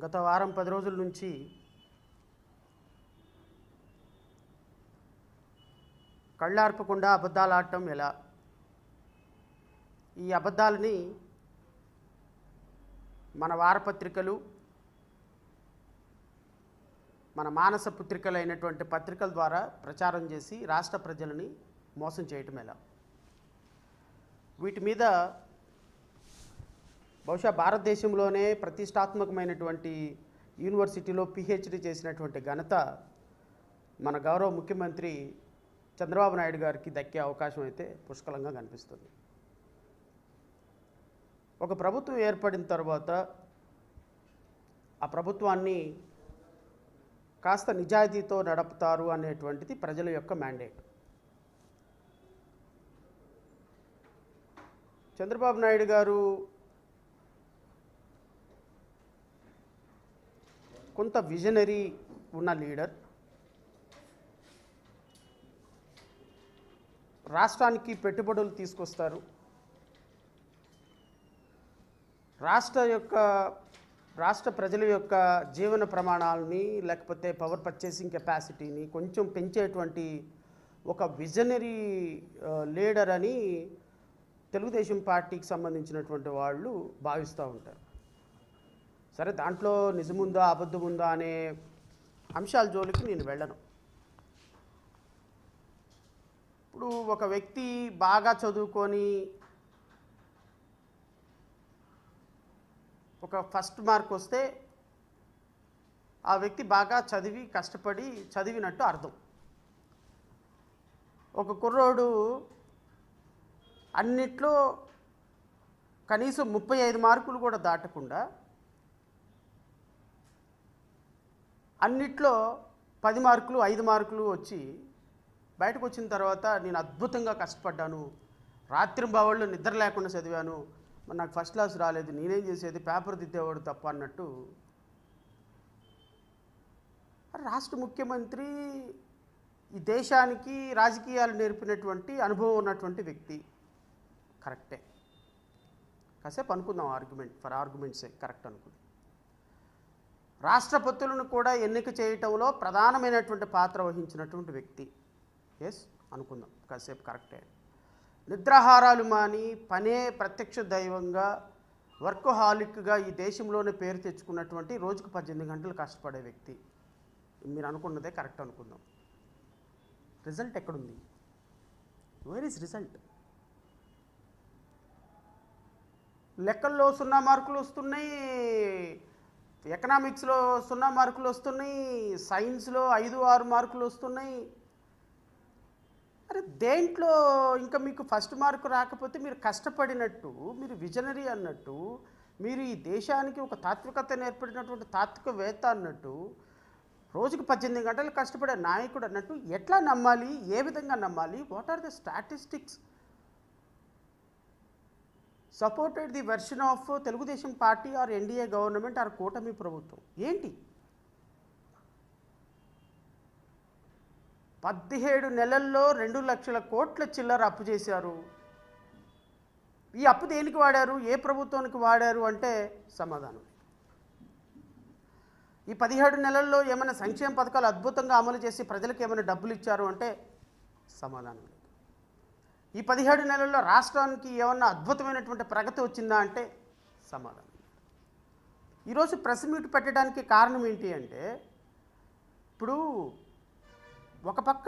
గత వారం 10 రోజుల నుంచి కళ్ళార్పకుండా అబద్ధాలు ఆడటం ఎలా, ఈ అబద్ధాలని మన వారపత్రికలు, మన మానస పుత్రికలైనటువంటి పత్రికల ద్వారా ప్రచారం చేసి రాష్ట్ర ప్రజలని మోసం చేయటం ఎలా, వీటి మీద బహుశా భారతదేశంలోనే ప్రతిష్టాత్మకమైనటువంటి యూనివర్సిటీలో పిహెచ్డి చేసినటువంటి ఘనత మన గౌరవ ముఖ్యమంత్రి చంద్రబాబు నాయుడు గారికి దక్కే అవకాశం అయితే పుష్కలంగా కనిపిస్తుంది. ఒక ప్రభుత్వం ఏర్పడిన తర్వాత ఆ ప్రభుత్వాన్ని కాస్త నిజాయితీతో నడుపుతారు అనేటువంటిది ప్రజల యొక్క మ్యాండేట్. చంద్రబాబు నాయుడు గారు కొంత విజనరీ ఉన్న లీడర్. రాష్ట్రానికి పెట్టుబడులు తీసుకొస్తారు. రాష్ట్ర ప్రజల యొక్క జీవన ప్రమాణాలని లేకపోతే పవర్ పర్చేసింగ్ కెపాసిటీని కొంచెం పెంచేటువంటి ఒక విజనరీ లీడర్ అని తెలుగుదేశం పార్టీకి సంబంధించినటువంటి వాళ్ళు భావిస్తూ ఉంటారు. సరే, దాంట్లో నిజముందా అబద్ధం ఉందా అనే అంశాల జోలికి నేను వెళ్ళను. ఇప్పుడు ఒక వ్యక్తి బాగా చదువుకొని ఒక ఫస్ట్ మార్క్ వస్తే ఆ వ్యక్తి బాగా చదివి కష్టపడి చదివినట్టు అర్థం. ఒక కుర్రోడు అన్నిట్లో కనీసం 35 మార్కులు కూడా దాటకుండా అన్నిట్లో 10 మార్కులు 5 మార్కులు వచ్చి బయటకు వచ్చిన తర్వాత నేను అద్భుతంగా కష్టపడ్డాను, రాత్రింబవళ్ళు నిద్ర లేకుండా చదివాను, మరి నాకు ఫస్ట్ క్లాస్ రాలేదు, నేనేం చేసేది, పేపర్ దిద్దేవాడు తప్ప అన్నట్టు రాష్ట్ర ముఖ్యమంత్రి ఈ దేశానికి రాజకీయాలు నేర్పినటువంటి అనుభవం ఉన్నటువంటి వ్యక్తి. కరెక్టే, కాసేపు అనుకుందాం, ఫర్ ఆర్గ్యుమెంట్సే కరెక్ట్ అనుకుందాం. రాష్ట్రపతులను కూడా ఎన్నిక చేయటంలో ప్రధానమైనటువంటి పాత్ర వహించినటువంటి వ్యక్తి. ఎస్ అనుకుందాం, కాసేపు కరెక్టే. నిద్రాహారాలు మాని పనే ప్రత్యక్ష దైవంగా వర్కహాలిక్గా ఈ దేశంలోనే పేరు తెచ్చుకున్నటువంటి రోజుకు 18 గంటలు కష్టపడే వ్యక్తి. మీరు అనుకున్నదే కరెక్ట్ అనుకుందాం. రిజల్ట్ ఎక్కడుంది? Where is result? లెక్కల్లో 0 మార్కులు వస్తున్నాయి, ఎకనామిక్స్లో 0 మార్కులు వస్తున్నాయి, సైన్స్లో 5-6 మార్కులు వస్తున్నాయి. అరే దేంట్లో ఇంకా మీకు ఫస్ట్ మార్కు రాకపోతే మీరు కష్టపడినట్టు, మీరు విజనరీ అన్నట్టు, మీరు ఈ దేశానికి ఒక తాత్వికత నేర్పడినటువంటి తాత్వికవేత్త అన్నట్టు, రోజుకు 18 గంటలు కష్టపడే నాయకుడు అన్నట్టు ఎట్లా నమ్మాలి? ఏ విధంగా నమ్మాలి? What are the statistics supported the version of Telugu Desam party or NDA government or కూటమి ప్రభుత్వం? ఏంటి 17 నెలల్లో 2 లక్షల కోట్ల చిల్లర అప్పు చేశారు. ఈ అప్పు దేనికి వాడారు? ఏ ప్రభుత్వానికి వాడారు అంటే సమాధానం. ఈ 17 నెలల్లో ఏమైనా సంక్షేమ పథకాలు అద్భుతంగా అమలు చేసి ప్రజలకు ఏమైనా డబ్బులు ఇచ్చారు అంటే సమాధానం లేదు. ఈ 17 నెలల్లో రాష్ట్రానికి ఏమన్నా అద్భుతమైనటువంటి ప్రగతి వచ్చిందా అంటే సమాధానం. ఈరోజు ప్రెస్ మీట్ పెట్టడానికి కారణం ఏంటి అంటే, ఇప్పుడు ఒక పక్క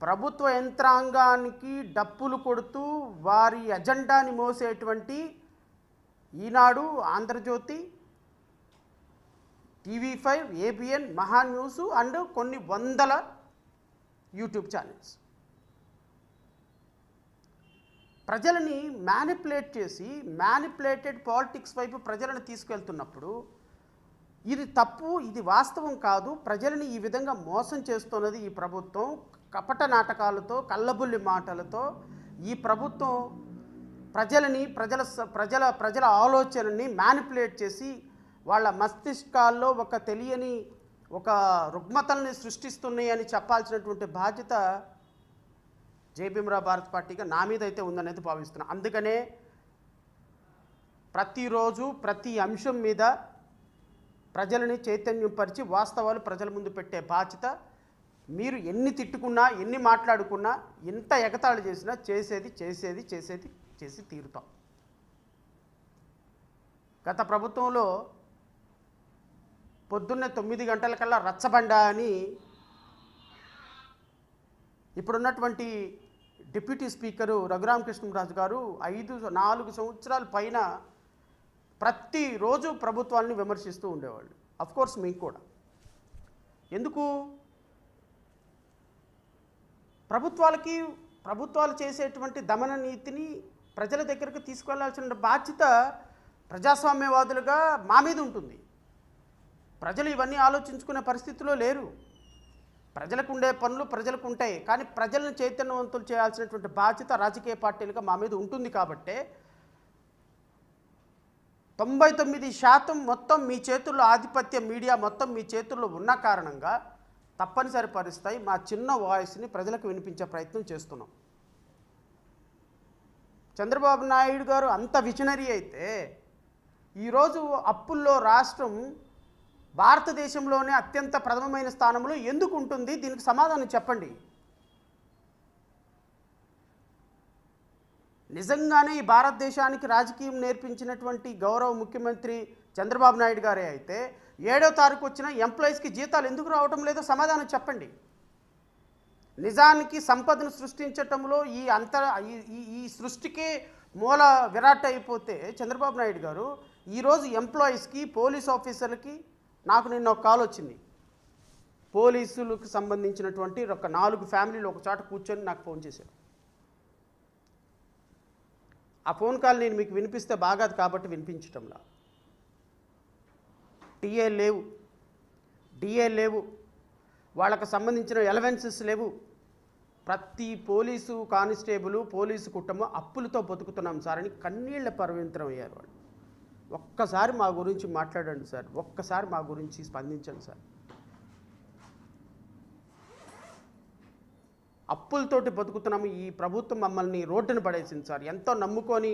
ప్రభుత్వ యంత్రాంగానికి డప్పులు కొడుతూ వారి అజెండాని మోసేటువంటి ఈనాడు, ఆంధ్రజ్యోతి, TV5, ABN, మహా న్యూస్ అండ్ కొన్ని వందల యూట్యూబ్ ఛానల్స్ ప్రజలని మ్యానిపులేట్ చేసి మ్యానిపులేటెడ్ పాలిటిక్స్ వైపు ప్రజలను తీసుకెళ్తున్నప్పుడు ఇది తప్పు, ఇది వాస్తవం కాదు. ప్రజలని ఈ విధంగా మోసం చేస్తున్నది ఈ ప్రభుత్వం. కపట నాటకాలతో, కళ్ళబుల్లి మాటలతో ఈ ప్రభుత్వం ప్రజల ఆలోచనని మ్యానిపులేట్ చేసి వాళ్ళ మస్తిష్కాల్లో ఒక తెలియని ఒక రుగ్మతల్ని సృష్టిస్తున్నాయి అని చెప్పాల్సినటువంటి బాధ్యత జై భీమ్రావ్ భారత్ పార్టీగా నా మీద అయితే ఉందనేది భావిస్తున్నాను. అందుకనే ప్రతిరోజు ప్రతి అంశం మీద ప్రజలని చైతన్యపరిచి వాస్తవాలు ప్రజల ముందు పెట్టే బాధ్యత, మీరు ఎన్ని తిట్టుకున్నా ఎన్ని మాట్లాడుకున్నా ఎంత ఎగతాళి చేసినా చేసి తీరుతాం. గత ప్రభుత్వంలో పొద్దున్నే 9 గంటలకల్లా రచ్చబండ అని ఇప్పుడున్నటువంటి డిప్యూటీ స్పీకరు రఘురామకృష్ణరాజు గారు 4 సంవత్సరాల పైన ప్రతిరోజు ప్రభుత్వాన్ని విమర్శిస్తూ ఉండేవాళ్ళు. అఫ్కోర్స్ మీకు కూడా. ఎందుకు? ప్రభుత్వాలు చేసేటువంటి దమన నీతిని ప్రజల దగ్గరకు తీసుకువెళ్లాల్సిన బాధ్యత ప్రజాస్వామ్యవాదులుగా మా మీద ఉంటుంది. ప్రజలు ఇవన్నీ ఆలోచించుకునే పరిస్థితిలో లేరు. ప్రజలకు ఉండే పనులు ప్రజలకు ఉంటాయి, కానీ ప్రజలను చైతన్యవంతులు చేయాల్సినటువంటి బాధ్యత రాజకీయ పార్టీలుగా మా మీద ఉంటుంది. కాబట్టే 99% మొత్తం మీ చేతుల్లో ఆధిపత్య మీడియా మొత్తం మీ చేతుల్లో ఉన్న కారణంగా తప్పనిసరి పరిస్థితి మా చిన్న వాయిస్ని ప్రజలకు వినిపించే ప్రయత్నం చేస్తున్నాం. చంద్రబాబు నాయుడు గారు అంత విజనరీ అయితే ఈరోజు అప్పుల్లో రాష్ట్రం భారతదేశంలోనే అత్యంత ప్రథమమైన స్థానంలో ఎందుకు ఉంటుంది? దీనికి సమాధానం చెప్పండి. నిజంగానే ఈ భారతదేశానికి రాజకీయం నేర్పించినటువంటి గౌరవ ముఖ్యమంత్రి చంద్రబాబు నాయుడు గారే అయితే 7వ తారీఖు వచ్చిన ఎంప్లాయీస్కి జీతాలు ఎందుకు రావటం లేదో సమాధానం చెప్పండి. నిజానికి సంపదను సృష్టించటంలో ఈ సృష్టికే మూల విరాట్ అయిపోతే చంద్రబాబు నాయుడు గారు ఈరోజు ఎంప్లాయీస్కి, పోలీస్ ఆఫీసర్లకి, నాకు నిన్న ఒక కాల్ వచ్చింది. పోలీసులకు సంబంధించినటువంటి ఒక 4 ఫ్యామిలీలు ఒక చోట కూర్చొని నాకు ఫోన్ చేశారు. ఆ ఫోన్ కాల్ నేను మీకు వినిపిస్తే బాగాదు కాబట్టి వినిపించటంలా. టీఏ లేవు, డిఏ లేవు, వాళ్ళకు సంబంధించిన ఎలవెన్సెస్ లేవు. ప్రతి పోలీసు కానిస్టేబుల్, పోలీసు కుటుంబం అప్పులతో బతుకుతున్నాం సార్ అని కన్నీళ్ల పర్యంతరం అయ్యారు వాళ్ళు. ఒక్కసారి మా గురించి మాట్లాడండి సార్, ఒక్కసారి మా గురించి స్పందించండి సార్. అప్పులతోటి బతుకుతున్నాము, ఈ ప్రభుత్వం మమ్మల్ని రోడ్డున పడేసింది సార్, ఎంతో నమ్ముకొని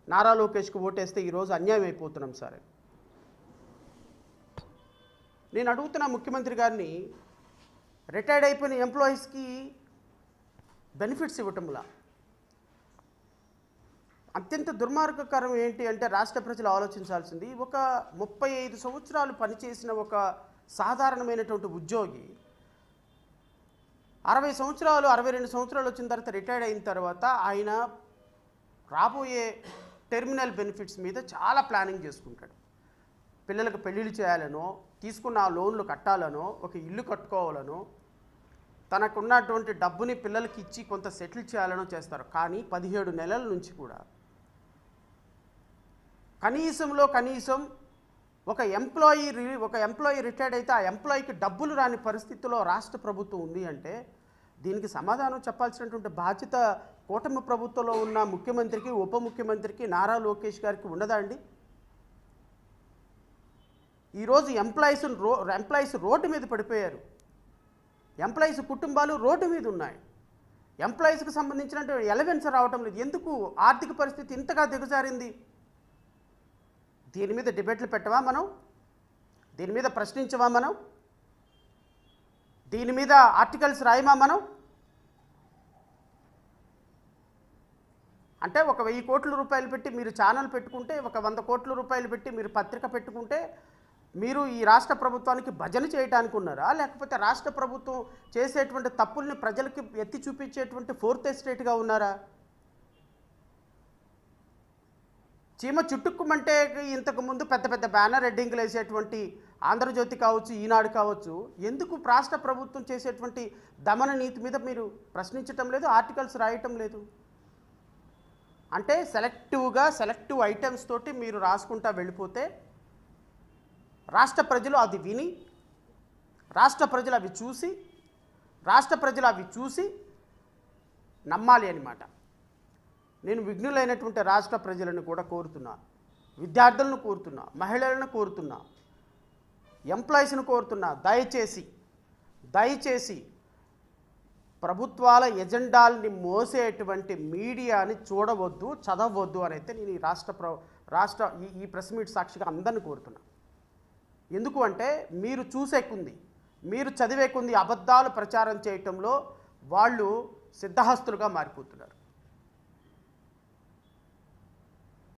నారా లోకేష్కి ఓటేస్తే ఈరోజు అన్యాయం అయిపోతున్నాం సార్. నేను అడుగుతున్నా ముఖ్యమంత్రి గారిని, రిటైర్డ్ అయిపోయిన ఎంప్లాయీస్కి బెనిఫిట్స్ ఇవ్వటంలా అత్యంత దుర్మార్గకరం ఏంటి అంటే రాష్ట్ర ప్రజలు ఆలోచించాల్సింది, ఒక 35 సంవత్సరాలు పనిచేసిన ఒక సాధారణమైనటువంటి ఉద్యోగి 60 సంవత్సరాలు 62 సంవత్సరాలు వచ్చిన తర్వాత రిటైర్డ్ అయిన తర్వాత ఆయన రాబోయే టెర్మినల్ బెనిఫిట్స్ మీద చాలా ప్లానింగ్ చేసుకుంటాడు. పిల్లలకు పెళ్ళిళ్ళు చేయాలనో, తీసుకున్న ఆ లోన్లు కట్టాలనో, ఒక ఇల్లు కట్టుకోవాలనో, తనకున్నటువంటి డబ్బుని పిల్లలకి ఇచ్చి కొంత సెటిల్ చేయాలనో చేస్తారు. కానీ 17 నెలల నుంచి కూడా కనీసం ఒక ఎంప్లాయీ రిటైర్డ్ అయితే ఆ ఎంప్లాయీకి డబ్బులు రాని పరిస్థితిలో రాష్ట్ర ప్రభుత్వం ఉంది అంటే దీనికి సమాధానం చెప్పాల్సినటువంటి బాధ్యత కూటమి ప్రభుత్వంలో ఉన్న ముఖ్యమంత్రికి, ఉప ముఖ్యమంత్రికి, నారా లోకేష్ గారికి ఉండదా అండి? ఈరోజు ఎంప్లాయీస్ రోడ్డు మీద పడిపోయారు. ఎంప్లాయీస్ కుటుంబాలు రోడ్డు మీద ఉన్నాయి. ఎంప్లాయీస్కి సంబంధించిన ఎలవెన్స్ రావటం లేదు. ఎందుకు? ఆర్థిక పరిస్థితి ఇంతగా దిగజారింది. దీని మీద డిబేట్లు పెట్టవా మనం? దీని మీద ప్రశ్నించవా మనం? దీని మీద ఆర్టికల్స్ రాయమా మనం? అంటే ఒక 1000 కోట్ల రూపాయలు పెట్టి మీరు ఛానల్ పెట్టుకుంటే, ఒక 100 కోట్ల రూపాయలు పెట్టి మీరు పత్రిక పెట్టుకుంటే మీరు ఈ రాష్ట్ర ప్రభుత్వానికి భజన చేయడానికి ఉన్నారా? లేకపోతే రాష్ట్ర ప్రభుత్వం చేసేటువంటి తప్పుల్ని ప్రజలకి ఎత్తి చూపించేటువంటి 4th ఎస్టేట్గా ఉన్నారా? చీమ చుట్టుకుమంటే ఇంతకుముందు పెద్ద పెద్ద బ్యానర్ హెడ్డింగ్లు వేసేటువంటి ఆంధ్రజ్యోతి కావచ్చు, ఈనాడు కావచ్చు, ఎందుకు రాష్ట్ర ప్రభుత్వం చేసేటువంటి దమన నీతి మీద మీరు ప్రశ్నించటం లేదు, ఆర్టికల్స్ రాయటం లేదు? అంటే సెలెక్టివ్ ఐటమ్స్ తోటి మీరు రాసుకుంటా వెళ్ళిపోతే రాష్ట్ర ప్రజలు అది విని, రాష్ట్ర ప్రజలు అవి చూసి నమ్మాలి అన్నమాట. నేను విఘ్నులైనటువంటి రాష్ట్ర ప్రజలను కూడా కోరుతున్నా, విద్యార్థులను కోరుతున్నా, మహిళలను కోరుతున్నా, ఎంప్లాయీస్ను కోరుతున్నా, దయచేసి ప్రభుత్వాల ఎజెండాల్ని మోసేటువంటి మీడియాని చూడవద్దు, చదవద్దు అని అయితే నేను ఈ రాష్ట్ర ఈ ప్రెస్ మీట్ సాక్షిగా అందరిని కోరుతున్నా. ఎందుకు అంటే మీరు చూసే కొంది, మీరు చదివే కొంది అబద్ధాలు ప్రచారం చేయటంలో వాళ్ళు సిద్ధహస్తులుగా మారిపోతున్నారు.